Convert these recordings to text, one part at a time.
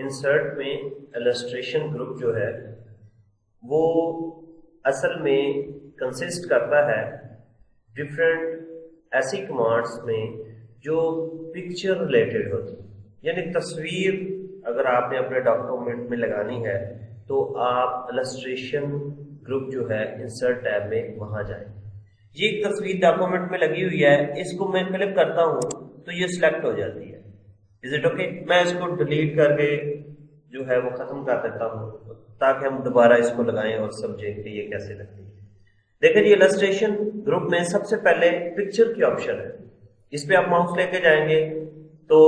Insert में illustration group जो है वो असल में कंसिस्ट करता है डिफरेंट ऐसी कमांड्स में जो पिक्चर रिलेटेड होती है। यानी तस्वीर अगर आपने अपने डॉक्यूमेंट में लगानी है तो आप इलस्ट्रेशन ग्रुप जो है इंसर्ट टैब में वहां जाए। ये एक तस्वीर डॉक्यूमेंट में लगी हुई है, इसको मैं क्लिक करता हूं तो ये सिलेक्ट हो जाती है। Is it okay? मैं इसको डिलीट करके जो है वो खत्म कर देता हूं ताकि हम दोबारा इसको लगाएं और समझें कि ये कैसे लगती है। देखिए जी, इलस्ट्रेशन ग्रुप में सबसे पहले पिक्चर की ऑप्शन है। इस पे आप माउस लेके जाएंगे तो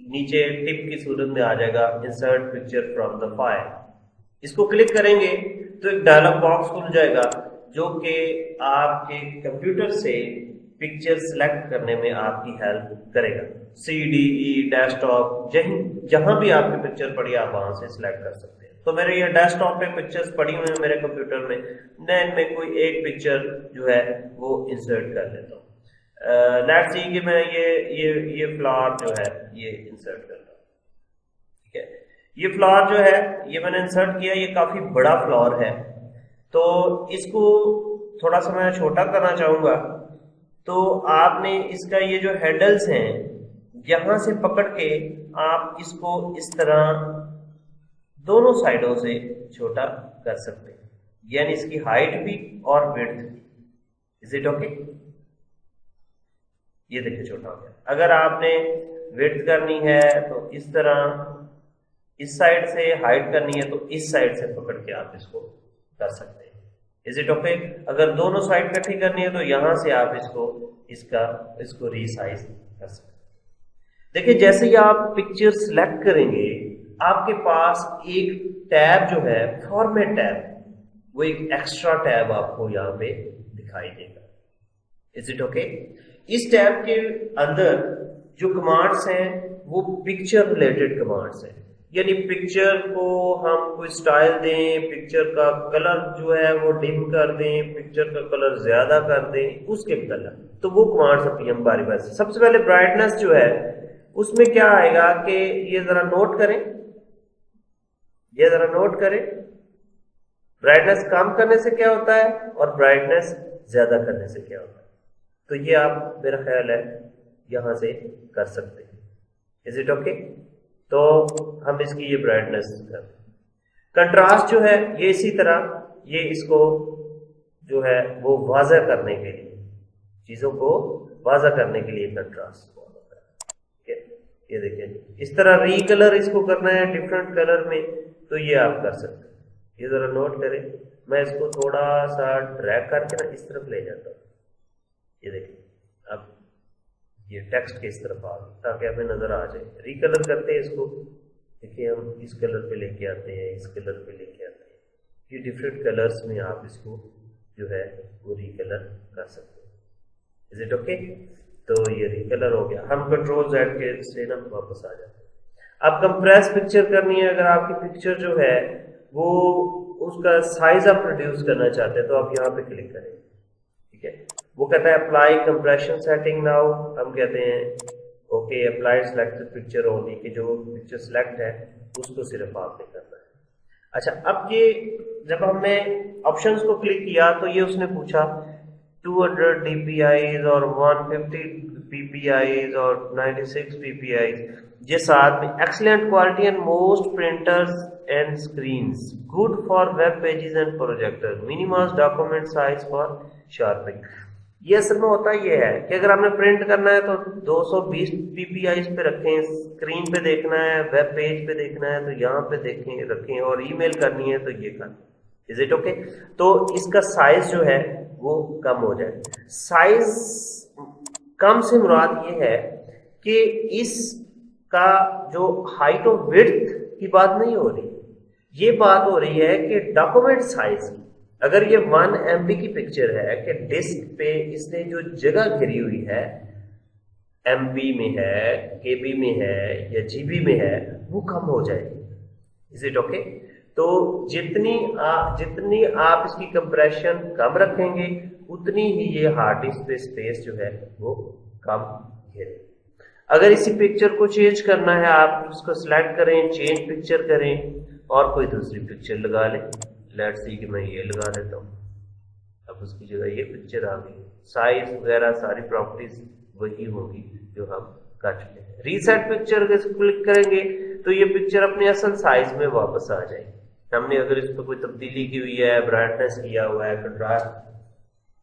नीचे टिप की सूरत में आ जाएगा insert picture from the file. इसको क्लिक करेंगे तो एक डायलॉग बॉक्स खुल जाएगा जो कि आपके कंप्यूटर से पिक्चर सिलेक्ट करने में आपकी हेल्प करेगा। CDE डेस्कटॉप जहां भी आपकी पिक्चर पड़ी आप वहां से सिलेक्ट कर सकते हैं। तो मेरे ये डेस्कटॉप पे पिक्चर्स पड़ी हुई है मेरे कंप्यूटर में, मैं इनमें कोई एक पिक्चर जो है वो इंसर्ट कर लेता हूँ। लेट्स सी कि मैं ये फ्लावर जो है ये इंसर्ट करता हूँ। ठीक है, ये फ्लावर जो है ये मैंने इंसर्ट किया, ये काफी बड़ा फ्लावर है तो इसको थोड़ा सा मैं छोटा करना चाहूंगा। तो आपने इसका ये जो हैंडल्स हैं यहां से पकड़ के आप इसको इस तरह दोनों साइडों से छोटा कर सकते हैं, यानी इसकी हाइट भी और विड्थ भी। Is it okay? ये देखिए छोटा हो गया। अगर आपने विड्थ करनी है तो इस तरह, इस साइड से हाइट करनी है तो इस साइड से पकड़ के आप इसको कर सकते हैं। Is it okay? अगर दोनों साइड इकट्ठी करनी है तो यहां से आप इसको रीसाइज कर सकते हैं। देखिए, जैसे ही आप पिक्चर सिलेक्ट करेंगे आपके पास एक टैब जो है फॉर्मेट टैब, वो एक एक्स्ट्रा टैब आपको यहाँ पे दिखाई देगा। Is it okay? इस टैब के अंदर जो कमांड्स हैं वो पिक्चर रिलेटेड कमांड्स हैं, यानी पिक्चर को हम कोई स्टाइल दें, पिक्चर का कलर जो है वो डिम कर दें, पिक्चर का कलर ज्यादा कर दें, उसके कलर, तो वो कमांड्स अभी हम बारी बारी से। सबसे पहले ब्राइटनेस जो है उसमें क्या आएगा कि ये जरा नोट करें, ये जरा नोट करें, ब्राइटनेस कम करने से क्या होता है और ब्राइटनेस ज्यादा करने से क्या होता है। तो ये आप मेरा ख्याल है यहां से कर सकते हैं। Is it okay? तो हम इसकी ये ब्राइटनेस कर, कंट्रास्ट जो है ये इसी तरह, ये इसको जो है वो वाज़ह करने के लिए, चीजों को वाज़ह करने के लिए कंट्रास्ट होता है। ठीक है, ये देखिए इस तरह रीकलर इसको करना है डिफरेंट कलर में तो ये आप कर सकते हैं। ये जरा नोट करें, मैं इसको थोड़ा सा ड्रैग करके ना इस तरफ ले जाता हूँ। ये देखिए अब ये टेक्स्ट के इस तरफ आ गया ताकि हमें नजर आ जाए। रिकलर करते हैं इसको, देखिए हम इस कलर पे लेके आते हैं, इस कलर पे लेके आते हैं, ये डिफरेंट कलर्स में आप इसको जो है वो रिकलर कर सकते हैं। Is it okay? तो ये रिकलर हो गया। हम कंट्रोल Z के से ना वापस आ जाते हैं। अब कंप्रेस पिक्चर करनी है, अगर आपकी पिक्चर जो है वो उसका साइज आप रिड्यूस करना चाहते हैं तो आप यहाँ पे क्लिक करें। ठीक है, वो कहता है अप्लाई कंप्रेशन सेटिंग नाउ, हम कहते हैं okay apply selected picture only, कि जो पिक्चर सिलेक्ट है उसको सिर्फ आपने करना है। अच्छा, अब ये जब हमने ऑप्शंस को क्लिक किया तो ये उसने पूछा 200 dpi और 150 ppi और 96 ppi, ये साथ में excellent quality and most printers and screens, good for web pages and projector, minimize document size for sharing. ये असल में होता ये है कि अगर आपने प्रिंट करना है तो 220 ppi पे रखें, स्क्रीन पे देखना है, वेब पेज पे देखना है तो यहाँ पे देखें रखें, और ईमेल करनी है तो ये करें। Is it okay? तो इसका साइज जो है वो कम हो जाए। साइज कम से मुराद ये है कि इसका जो हाइट और विड्थ की बात नहीं हो रही, ये बात हो रही है कि डॉक्यूमेंट साइज की। अगर ये 1 MB की पिक्चर है कि डिस्क पे इसने जो जगह घिरी हुई है MB में है, KB में है या GB में है, वो कम हो जाएगी। Is it okay? तो जितनी आप इसकी कंप्रेशन कम रखेंगे उतनी ही ये हार्ड डिस्क पे स्पेस जो है वो कम घेरे। अगर इसी पिक्चर को चेंज करना है, आप उसको सिलेक्ट करें, चेंज पिक्चर करें और कोई दूसरी पिक्चर लगा लें। लेट्स सी कि मैं ये लगा देता हूँ, अब उसकी जगह ये पिक्चर आ गई। साइज वगैरह सारी प्रॉपर्टीज वही होगी जो हम कर चुके हैं। रीसेट पिक्चर क्लिक करेंगे तो ये पिक्चर अपने असल साइज में वापस आ जाएगी। हमने अगर इस पर कोई तब्दीली की हुई है, ब्राइटनेस किया हुआ है, कंट्रास्ट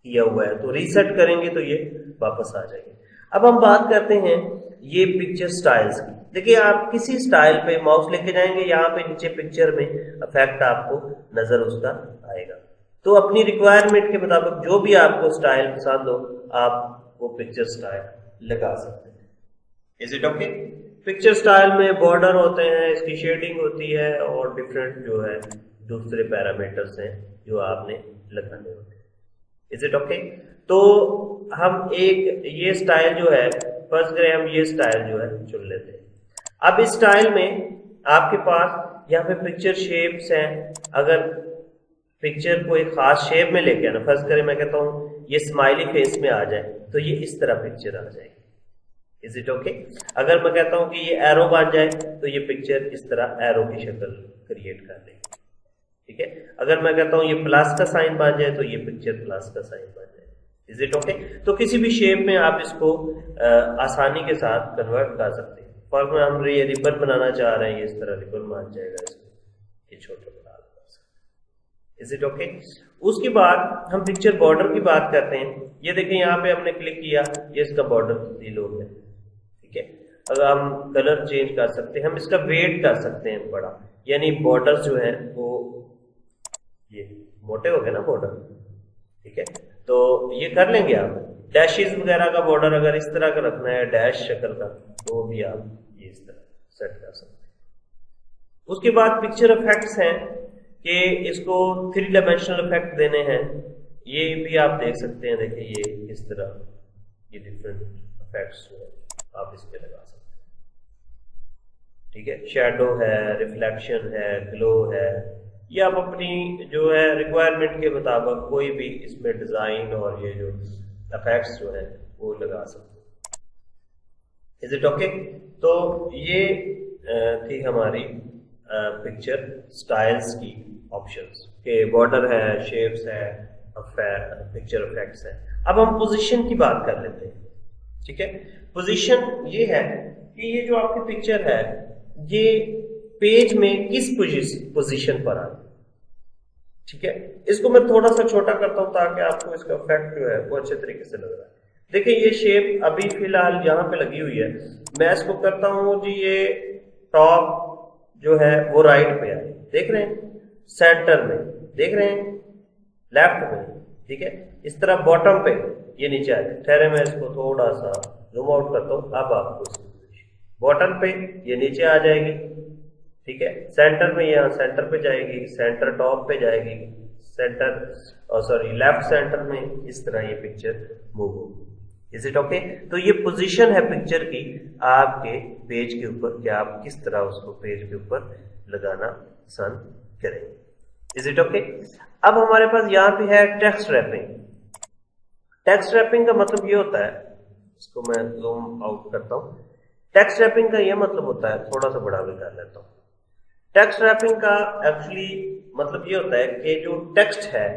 किया हुआ है, तो रीसेट करेंगे तो ये वापस आ जाएगी। अब हम बात करते हैं ये पिक्चर स्टाइल्स की। देखिए, आप किसी स्टाइल पे माउस लेके जाएंगे, यहाँ पे नीचे पिक्चर में इफेक्ट आपको नजर उसका आएगा। तो अपनी रिक्वायरमेंट के मुताबिक जो भी आपको स्टाइल पसंद हो, आप वो पिक्चर स्टाइल लगा सकते हैं। Is it okay? Picture style में बॉर्डर होते हैं, इसकी शेडिंग होती है और डिफरेंट जो है दूसरे पैरामीटर्स हैं जो आपने लगाने होते हैं। Is it okay? तो हम एक ये स्टाइल जो है, फर्स्ट करें हम ये स्टाइल जो है चुन लेते हैं। अब इस स्टाइल में आपके पास यहाँ पे पिक्चर शेप्स हैं। अगर पिक्चर को एक खास शेप में लेके आना, फर्स्ट करें मैं कहता हूँ ये स्माइली फेस में आ जाए तो ये इस तरह पिक्चर आ जाएगी। Is it okay? अगर मैं कहता हूं कि ये एरो बन जाए तो ये पिक्चर इस तरह एरो की शक्ल क्रिएट कर देगी। ठीक है? अगर मैं कहता हूं ये प्लस का साइन बन जाए तो ये पिक्चर प्लस का साइन बन जाए। Is it okay? तो किसी भी शेप में आप इसको आसानी के साथ कन्वर्ट कर सकते हैं। फॉर एग्जाम्पल हम ये रिबन बनाना चाह रहे हैं, ये इस तरह रिबन बन जाएगा, इसको ये छोटा बना सकते। Is it okay? उसके बाद हम पिक्चर बॉर्डर की बात करते हैं। ये देखिए, यहाँ पे हमने क्लिक किया, ये इसका बॉर्डर तब्दील हो गया। ठीक है? अगर हम कलर चेंज कर सकते हैं, हम इसका वेट कर सकते हैं बड़ा, यानी बॉर्डर जो है वो ये मोटे हो गए ना बॉर्डर। ठीक है? तो ये कर लेंगे आप। डैशेस वगैरह का बॉर्डर अगर इस तरह का रखना है, डैश शक्ल का, तो भी आप ये इस तरह सेट कर सकते हैं। उसके बाद पिक्चर इफेक्ट्स हैं कि इसको 3 डायमेंशनल इफेक्ट देने हैं, ये भी आप देख सकते हैं। देखिए, ये इस तरह ये डिफरेंट इफेक्ट्स जो है आप इस पे लगा सकते हैं। ठीक है? शैडो है, रिफ्लेक्शन है, ग्लो है, ये आप अपनी जो है रिक्वायरमेंट के मुताबिक कोई भी इसमें डिजाइन और ये जो इफेक्ट्स जो है वो लगा सकते हैं। Is it okay? तो ये थी हमारी पिक्चर स्टाइल्स की ऑप्शंस के बॉर्डर है, शेप्स है, पिक्चर इफेक्ट्स है। अब हम पोजीशन की बात कर लेते हैं। ठीक है? पोजीशन ये है कि ये जो आपकी पिक्चर है ये पेज में किस पोजीशन पर आ रही है। ठीक है? इसको मैं थोड़ा सा छोटा करता हूं ताकि आपको इसका इफेक्ट जो है वो अच्छे तरीके से लग रहा है। देखिए, ये शेप अभी फिलहाल यहाँ पे लगी हुई है, मैं इसको करता हूं जी ये टॉप जो है वो राइट पे आए, देख रहे हैं, सेंटर में देख रहे हैं, लेफ्ट में। ठीक है? इस तरह बॉटम पे ये नीचे आ जाए। ठहरे मैं इसको थोड़ा सा जूम आउट करता हूँ। अब आपको बॉटम पे ये नीचे आ जाएगी। ठीक है? सेंटर में यहाँ सेंटर पे जाएगी, सेंटर टॉप पे जाएगी, सेंटर लेफ्ट सेंटर में इस तरह ये पिक्चर मूव होगी। Is it okay? तो ये पोजीशन है पिक्चर की आपके पेज के ऊपर कि आप किस तरह उसको पेज के ऊपर लगाना पसंद करेंगे। Is it okay? अब हमारे पास यहाँ पे है टेक्स्ट रैपिंग। टेक्स्ट रैपिंग का मतलब ये होता है, इसको मैं जूम आउट करता हूँ। टेक्स्ट रैपिंग का ये मतलब होता है, थोड़ा सा बड़ा भी कर लेता हूँ। टेक्स्ट रैपिंग का एक्चुअली मतलब ये होता है कि जो टेक्स्ट है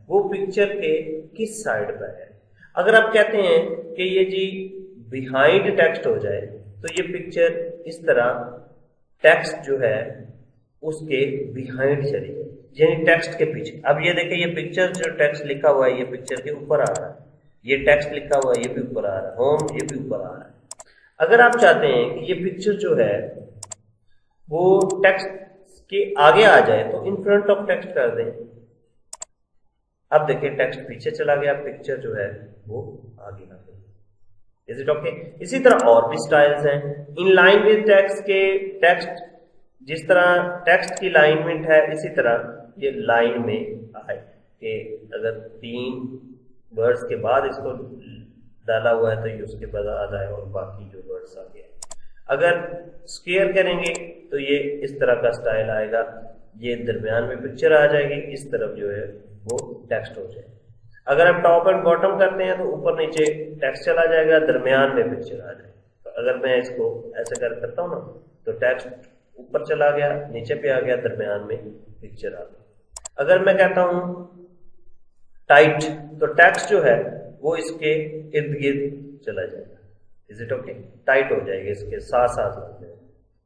वो पिक्चर के किस साइड पर है। अगर आप कहते हैं कि ये जी बिहाइंड टेक्स्ट हो जाए तो ये पिक्चर इस तरह टेक्स्ट जो है उसके बिहाइंड चली जाए, यानी टेक्स्ट के पीछे। अब ये देखिए, ये पिक्चर जो टेक्स्ट लिखा हुआ है ये पिक्चर के ऊपर आ रहा है, ये टेक्स्ट लिखा हुआ है ये भी ऊपर आ रहा है, होम ये भी ऊपर आ रहा है। अगर आप चाहते हैं कि ये पिक्चर जो है वो टेक्स्ट के आगे आ जाए तो इन फ्रंट ऑफ टेक्स्ट कर दें। अब देखिए, टेक्स्ट पीछे चला गया, पिक्चर जो है वो आगे आ गई। Is it okay? इसी तरह और भी स्टाइल्स हैं। इन लाइन विद टेक्स्ट के टेक्स्ट जिस तरह टेक्स्ट की लाइनमेंट है इसी तरह ये लाइन में आए कि अगर 3 वर्ड्स के बाद इसको डाला हुआ है तो ये उसके बाद आ जाए और बाकी जो वर्ड्स आ गए। अगर स्क्वायर करेंगे तो ये इस तरह का स्टाइल आएगा, ये दरमियान में पिक्चर आ जाएगी, इस तरफ जो है वो टेक्स्ट हो जाए। अगर हम टॉप एंड बॉटम करते हैं तो ऊपर नीचे टेक्स्ट चला जाएगा, दरमियान में पिक्चर आ जाएगा। अगर मैं इसको ऐसे करता हूँ ना तो टेक्स्ट ऊपर चला गया, नीचे पे आ गया, दरमियान में पिक्चर आ गई। अगर मैं कहता हूँ टाइट तो टेक्स्ट जो है वो इसके इर्द गिर्द चला जाएगा। Is it okay? टाइट हो जाएगा, इसके साथ साथ लग जाएगा।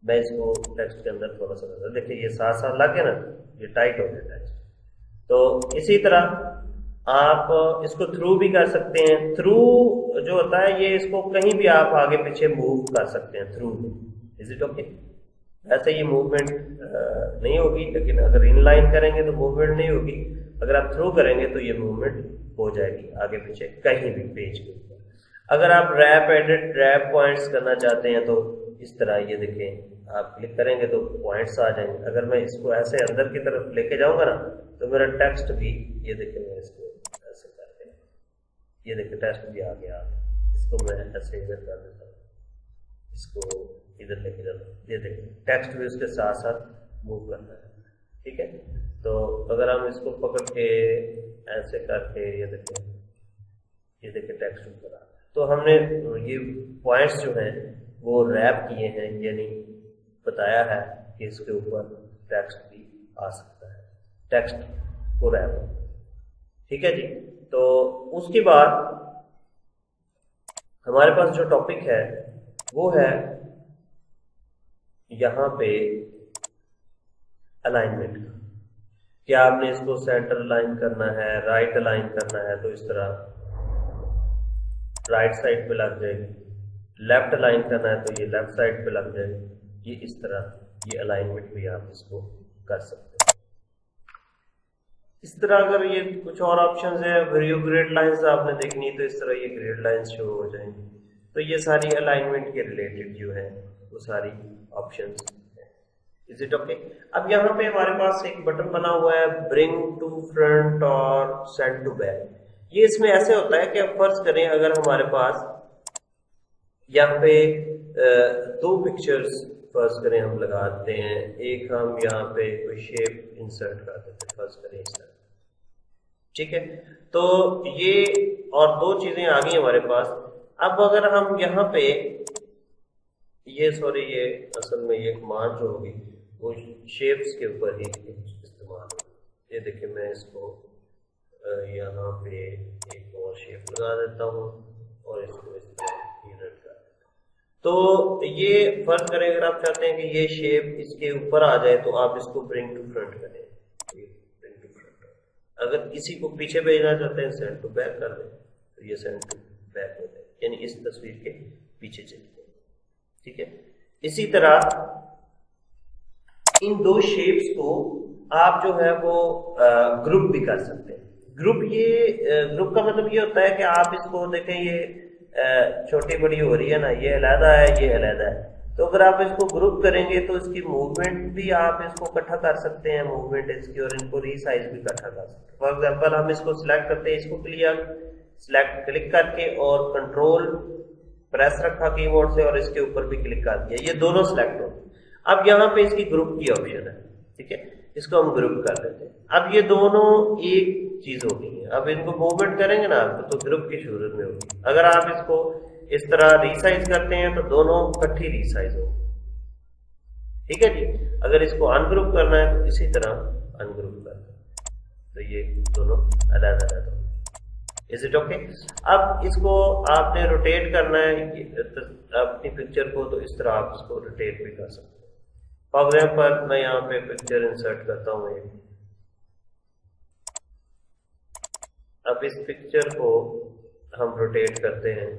मैं इसको टेक्स्ट के अंदर थोड़ा सा करता हूं, देखिए ये साथ साथ लग गया ना, ये टाइट हो गया टेक्स्ट। तो इसी तरह आप इसको थ्रू भी कर सकते हैं। थ्रू जो होता है ये इसको कहीं भी आप आगे पीछे मूव कर सकते हैं थ्रू में। Is it okay? ऐसे ये मूवमेंट नहीं होगी, लेकिन अगर इनलाइन करेंगे तो मूवमेंट नहीं होगी। अगर आप थ्रू करेंगे तो ये मूवमेंट हो जाएगी आगे पीछे कहीं भी पेज के ऊपर। अगर आप रैप एडिट रैप पॉइंट्स करना चाहते हैं तो इस तरह ये देखें, आप क्लिक करेंगे तो पॉइंट्स आ जाएंगे। अगर मैं इसको ऐसे अंदर की तरफ लेके जाऊंगा ना तो मेरा टेक्स्ट भी ये देखें, मैं इसको ऐसे करके ये देखें टेक्स्ट भी आ गया। इसको मैं ऐसे इधर कर देता हूँ, इसको इधर लेके जाता हूँ, ये देखें टेक्स्ट भी उसके साथ साथ मूव करता है। ठीक है, तो अगर हम इसको पकड़ के ऐसे करके ये देखें टेक्स्ट ऊपर आ, तो हमने ये पॉइंट्स जो हैं वो रैप किए हैं, यानी बताया है कि इसके ऊपर टेक्स्ट भी आ सकता है, टेक्स्ट को रैप। ठीक है जी, तो उसके बाद हमारे पास जो टॉपिक है वो है यहाँ पे अलाइनमेंट का। क्या आपने इसको सेंटर अलाइन करना है, राइट अलाइन करना है, तो इस तरह राइट साइड पे लग जाएगी। लेफ्ट अलाइन करना है तो ये लेफ्ट साइड पे लग जाएगी। ये इस तरह ये अलाइनमेंट भी आप इसको कर सकते हैं। इस तरह अगर ये कुछ और ऑप्शंस है, वीडियो ग्रिड लाइंस आपने देखनी तो इस तरह ये ग्रिड लाइंस शो हो जाएंगी। तो ये सारी अलाइनमेंट के रिलेटेड जो है वो सारी ऑप्शंस है। Is it okay? अब यहाँ पे हमारे पास एक बटन बना हुआ है ब्रिंग टू फ्रंट और सेंड टू बैक। ये इसमें ऐसे होता है कि अब फर्ज करें अगर हमारे पास यहाँ पे दो पिक्चर्स फर्ज करें हम लगाते हैं, एक हम यहाँ पे कोई शेप इंसर्ट कर देते हैं, फर्ज करें इस तरह। ठीक है, तो ये और दो चीजें आ गई हमारे पास। अब अगर हम यहाँ पे ये असल में ये कमांड जो होगी वो शेप्स के ऊपर ही इस्तेमाल होगी। ये देखिए मैं इसको यहाँ पे एक और शेप लगा देता हूँ और इसको इस तरह रन कर देता हूँ। तो ये फर्ज करें अगर आप चाहते हैं कि ये शेप इसके ऊपर आ जाए तो आप इसको ब्रिंग टू फ्रंट करें, ब्रिंग टू फ्रंट। अगर किसी को पीछे भेजना चाहते हैं सेंड टू बैक कर दें तो ये सेंड टू बैक हो जाए, यानी इस तस्वीर के पीछे चले जाए। ठीक है, इसी तरह इन दो शेप्स को आप जो है वो ग्रुप भी कर सकते हैं। ग्रुप का मतलब ये होता है कि आप इसको देखें, ये छोटी बड़ी हो रही है ना, ये अलग है, ये अलग है। तो अगर आप इसको ग्रुप करेंगे तो इसकी मूवमेंट भी आप इसको इकट्ठा कर सकते हैं, मूवमेंट इसकी, और इनको रीसाइज भी इकट्ठा कर सकते हैं। फॉर एग्जांपल हम इसको सिलेक्ट करते हैं, इसको क्लिक करके और कंट्रोल प्रेस रखा कीबोर्ड से और इसके ऊपर भी क्लिक कर दिया, ये दोनों सिलेक्ट हो। अब यहाँ पे इसकी ग्रुप की ऑप्शन है। ठीक है, इसको हम ग्रुप कर देते हैं। अब ये दोनों एक चीज हो गई है। अब इनको मूवमेंट करेंगे ना आप तो ग्रुप की सूरत में होगी। अगर आप इसको इस तरह रीसाइज करते हैं तो दोनों इकट्ठी रीसाइज हो। ठीक है जी, अगर इसको अनग्रुप करना है तो इसी तरह अनग्रुप करना है, तो ये दोनों अलग अलग हो। Is it okay? अब इसको आपने रोटेट करना है अपनी पिक्चर को, तो इस तरह आप इसको रोटेट भी कर सकते हैं। फॉर एग्जाम्पल मैं यहाँ पे पिक्चर इंसर्ट करता हूँ एक। अब इस पिक्चर को हम रोटेट करते हैं,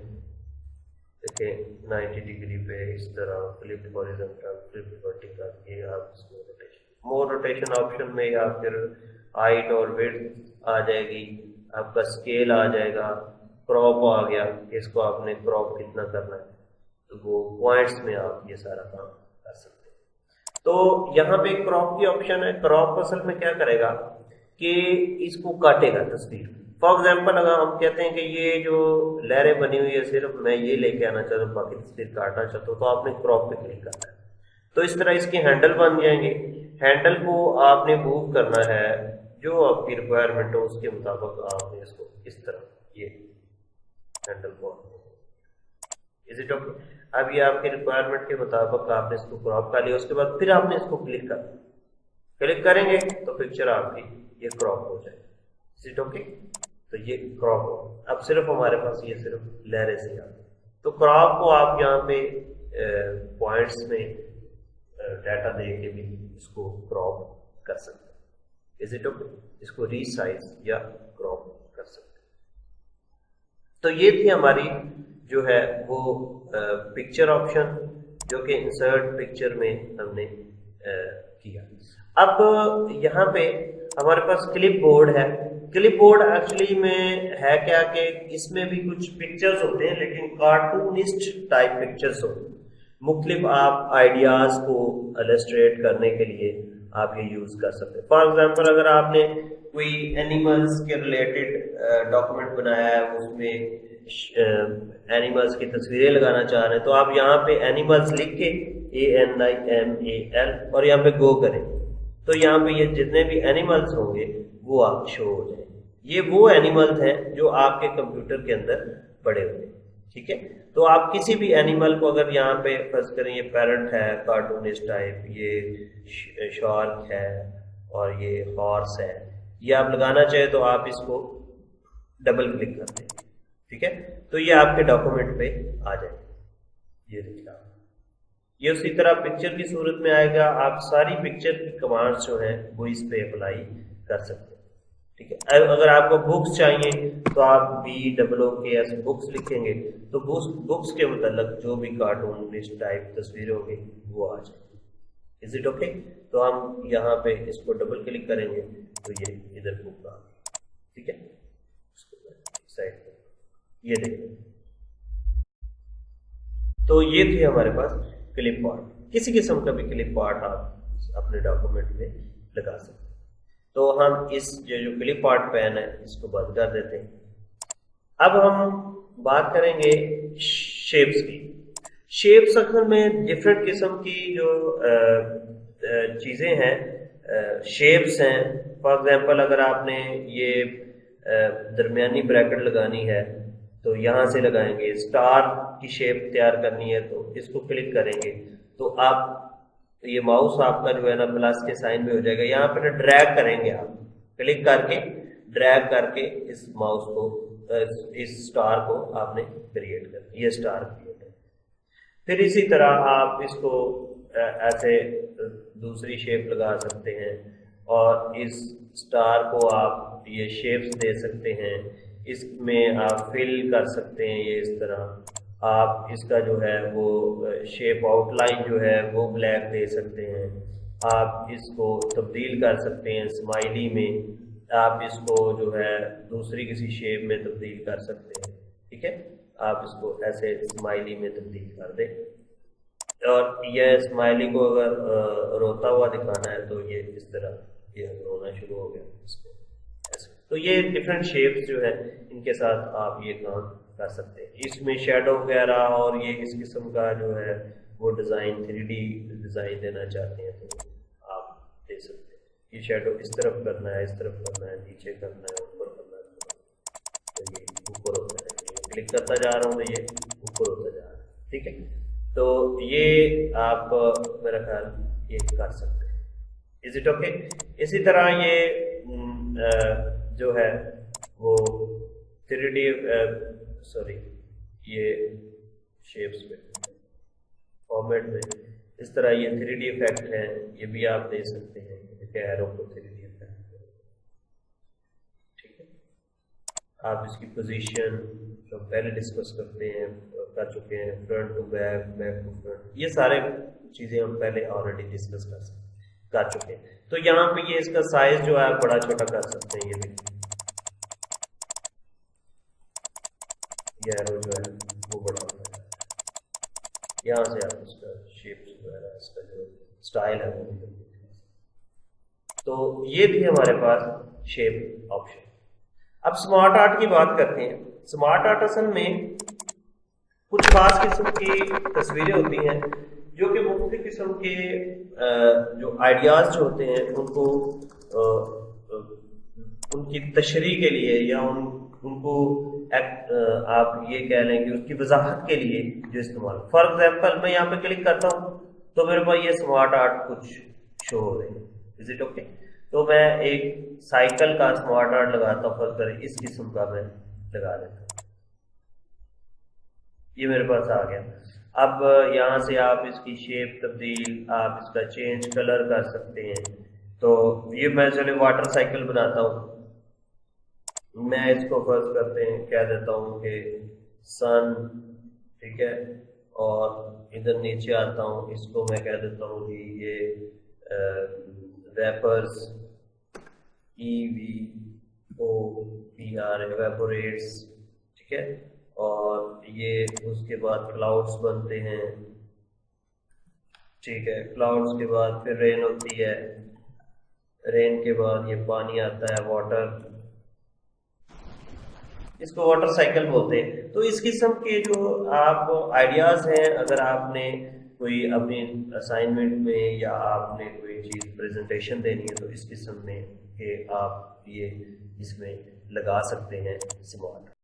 देखिए 90 डिग्री पे इस तरह, फ्लिप हॉरिजॉन्टल, फ्लिप वर्टिकल, ये आप इसमें रोटेशन, मोर रोटेशन ऑप्शन में या फिर हाइट और विड्थ आ जाएगी, आपका स्केल आ जाएगा, क्रॉप आ गया, इसको आपने क्रॉप कितना करना है, तो वो पॉइंट्स में आप ये सारा काम कर सकते हैं। तो यहाँ पे क्रॉप की ऑप्शन है। क्रॉप असल में क्या करेगा कि इसको काटेगा तस्वीर। फॉर एग्जाम्पल अगर हम कहते हैं कि ये जो लहरें बनी हुई है सिर्फ मैं ये लेके आना चाहता हूँ, बाकी तस्वीर काटना चाहता हूँ, तो आपने क्रॉप पे क्लिक करना है। तो इस तरह इसके हैंडल बन जाएंगे। हैंडल को आपने मूव करना है जो आपकी रिक्वायरमेंट हो उसके मुताबिक आपने इसको इस तरह ये हैंडल को। Is it okay? اب ये आपके रिक्वायरमेंट के मुताबिक आपने इसको क्रॉप कर लिया, उसके बाद फिर आपने इसको क्लिक कर, क्लिक करेंगे तो पिक्चर आपकी ये क्रॉप हो जाएगी। Is it okay? तो ये क्रॉप हो, अब सिर्फ हमारे पास ये सिर्फ लहरें से आती। तो क्रॉप को आप यहाँ पे पॉइंट्स में डाटा दे के भी इसको क्रॉप कर सकते हैं। Is it okay? इसको रीसाइज या क्रॉप कर सकते हैं। तो ये थी हमारी जो है वो पिक्चर ऑप्शन जो कि इंसर्ट पिक्चर में हमने किया। अब यहाँ पे हमारे पास क्लिप बोर्ड है। क्लिप बोर्ड एक्चुअली में है क्या कि इसमें भी कुछ पिक्चर्स होते हैं, लेकिन कार्टूनिस्ट टाइप पिक्चर्स होते हैं। मुख्तलिफ आप आइडियाज को इलस्ट्रेट करने के लिए आप ये यूज कर सकते हैं। फॉर एग्जांपल अगर आपने कोई एनिमल्स के रिलेटेड डॉक्यूमेंट बनाया है, उसमें एनिमल्स की तस्वीरें लगाना चाह रहे हैं, तो आप यहाँ पे एनिमल्स लिख के ANIMAL और यहाँ पे गो करें, तो यहाँ पे ये जितने भी एनिमल्स होंगे वो आप शो हो जाएंगे। ये वो एनिमल्स हैं जो आपके कंप्यूटर के अंदर पड़े हुए हैं, ठीक है। तो आप किसी भी एनिमल को अगर यहाँ पे फर्ज करें, ये पैरट है कार्टूनिस्ट टाइप, ये शार्क है और ये हॉर्स है, ये आप लगाना चाहे तो आप इसको डबल क्लिक करते हैं, ठीक है, तो ये आपके डॉक्यूमेंट पे आ जाएगा। ये देखिए आप, ये उसी तरह पिक्चर की सूरत में आएगा। आप सारी पिक्चर की कमांड्स जो है वो इस पे अप्लाई कर सकते हैं, ठीक है। अगर आपको बुक्स चाहिए तो आप BOOKS बुक्स लिखेंगे तो बुक्स के मतलब जो भी कार्टूनिस्ट टाइप तस्वीरें होंगी वो आ जाएगी। Is it okay? तो हम यहाँ पे इसको डबल क्लिक करेंगे तो ये इधर बुक आ गई, ठीक है। साइड ये देखिए, तो ये थी हमारे पास क्लिप आर्ट। किसी किस्म का भी क्लिप आर्ट आप अपने डॉक्यूमेंट में लगा सकते हैं। तो हम इस जो क्लिप आर्ट पेन है इसको बंद कर देते हैं। अब हम बात करेंगे शेप्स की। शेप्स असल में डिफरेंट किस्म की जो चीजें हैं, शेप्स हैं। फॉर एग्जांपल अगर आपने ये दरमियानी ब्रैकेट लगानी है तो यहाँ से लगाएंगे। स्टार की शेप तैयार करनी है तो इसको क्लिक करेंगे तो आप ये माउस आपका जो है ना प्लस के साइन में हो जाएगा। यहाँ पर ड्रैग करेंगे, आप क्लिक करके ड्रैग करके इस माउस को इस स्टार को आपने क्रिएट कर, ये स्टार क्रिएट है। फिर इसी तरह आप इसको ऐसे दूसरी शेप लगा सकते हैं और इस स्टार को आप ये शेप्स दे सकते हैं। इसमें आप फिल कर सकते हैं, ये इस तरह आप इसका जो है वो शेप आउटलाइन जो है वो ब्लैक दे सकते हैं। आप इसको तब्दील कर सकते हैं स्माइली में, आप इसको जो है दूसरी किसी शेप में तब्दील कर सकते हैं, ठीक है। आप इसको ऐसे स्माइली में तब्दील कर दें और यह स्माइली को अगर रोता हुआ दिखाना है तो ये इस तरह ये रोना शुरू हो गया इसको ऐसे। तो ये डिफरेंट शेप्स जो है इनके साथ आप ये काम कर सकते हैं। इसमें शेडो वगैरह और ये इस किस्म का जो है वो डिज़ाइन 3D डिज़ाइन देना चाहते हैं तो आप दे सकते हैं। ये शेडो इस तरफ करना है, इस तरफ करना है, नीचे करना है, ऊपर करना है, तो ये ऊपर होता है। क्लिक करता जा रहा हूँ तो ये ऊपर होता जा रहा है, ठीक है। तो ये आप मेरा ख्याल ये कर सकते हैं। Is it okay? इसी तरह ये जो है वो 3D ये शेप्स में फॉर्मेट में इस तरह ये 3D इफेक्ट है, ये भी आप दे सकते हैं। एरो को 3D इफेक्ट, ठीक है। आप इसकी पोजीशन जो पहले डिस्कस कर चुके हैं, front to back, back to front, ये सारे चीजें हम पहले ऑलरेडी डिस्कस कर चुके हैं। तो यहाँ पे ये इसका साइज जो है आप बड़ा छोटा कर सकते हैं। ये देखिए ये एरो जो है वो बड़ा होता है, यहाँ से आप इसका शेप्स वगैरह इसका जो स्टाइल है वो। तो ये थी हमारे पास शेप ऑप्शन। अब स्मार्ट आर्ट की बात करते हैं। स्मार्ट आर्ट असल में कुछ खास किस्म की तस्वीरें होती हैं जो कि मुख्तलिफ किस्म के जो आइडियाज जो होते हैं उनको उनकी तशरीह के लिए या उनको आप ये कह लें कि उसकी वजाहत के लिए जो इस्तेमाल, फॉर एग्जाम्पल मैं यहाँ पे क्लिक करता हूँ तो मेरे पास ये स्मार्ट आर्ट कुछ शो हो रहे हैं। Is it okay? तो मैं एक साइकिल का स्मार्ट आर्ट लगाता हूँ, फर्ज करें इस किस्म का मैं लगा देता हूँ, ये मेरे पास आ गया। अब यहाँ से आप इसकी शेप तब्दील, आप इसका चेंज कलर कर सकते हैं। तो ये मैं चले वाटर साइकिल बनाता हूँ, मैं इसको फर्ज करते हैं कह देता हूँ कि सन, ठीक है, और इधर नीचे आता हूँ, इसको मैं कह देता हूँ कि ये वेपर्स, EVOPR, एवेपोरेट्स, ठीक है, और ये उसके बाद क्लाउड्स बनते हैं, ठीक है, क्लाउड्स के बाद फिर रेन होती है, रेन के बाद ये पानी आता है, वाटर, इसको वाटर साइकिल बोलते हैं। तो इस किस्म के जो आप आइडियाज हैं, अगर आपने कोई अपनी असाइनमेंट में या आपने कोई चीज प्रेजेंटेशन देनी है तो इस किस्म में के आप ये इसमें लगा सकते हैं स्मार्ट।